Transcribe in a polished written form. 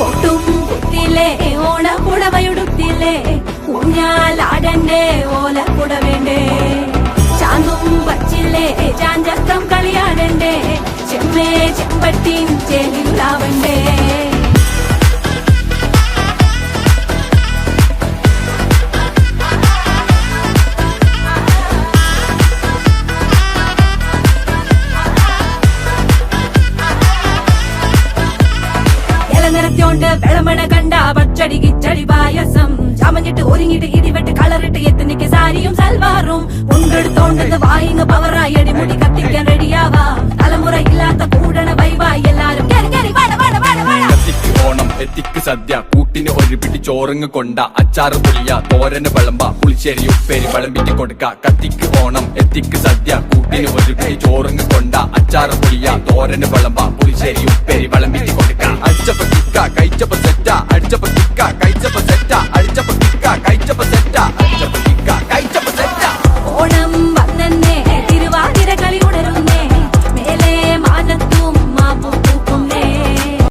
പൊട്ടും കുത്തിലെ ഓണപ്പുടവയുടുത്തില്ലേ ഊഞ്ഞാലാടണ്ടേ ഓലക്കുട വേണ്ടേ ചാന്തും വച്ചില്ലേ ചാഞ്ചക്കം കളിയാടണ്ടേ ചെമ്മേ ചെമ്പട്ടിൻ ചേലിലാവണ്ടേ നിറത്തോണ്ട് വിളമ്പണ കണ്ട പച്ചടി കിച്ചടി പായസം ചമഞ്ഞിട്ട് ഒരുങ്ങിട്ട് ഇടിവെട്ട് കളറിട്ട് എത്തുനിക്ക് സാരിയും സൽവാറും കൊണ്ടെടുത്തോണ്ടത് വായിങ് പവറായി അടിമുടി കത്തിക്കാൻ റെഡിയാവാ തലമുറ ഇല്ലാത്ത കൂടണ വൈവായി എല്ലാരും കത്തിക്ക് ഓണം എത്തിക്ക് സദ്യ കൂട്ടിന് ഒരു പിടി ചോറങ്ങ് കൊണ്ട അച്ചാറ് പുളിയ തോരന് വിളമ്പ പുളിശ്ശേരി ഉപ്പേരി വിളമ്പിട്ട് കൊടുക്ക കത്തിക്ക് ഓണം എത്തിക്ക് സദ്യ കൂട്ടിന് ഒരു പിടി ചോറങ്ങ് കൊണ്ട അച്ചാറ് പുളിയ തോരന് വിളമ്പ പുളിശ്ശേരി ഉപ്പേരി വിളമ്പിട്ട് കൊടുക്ക അച്ചപ്പ കൈ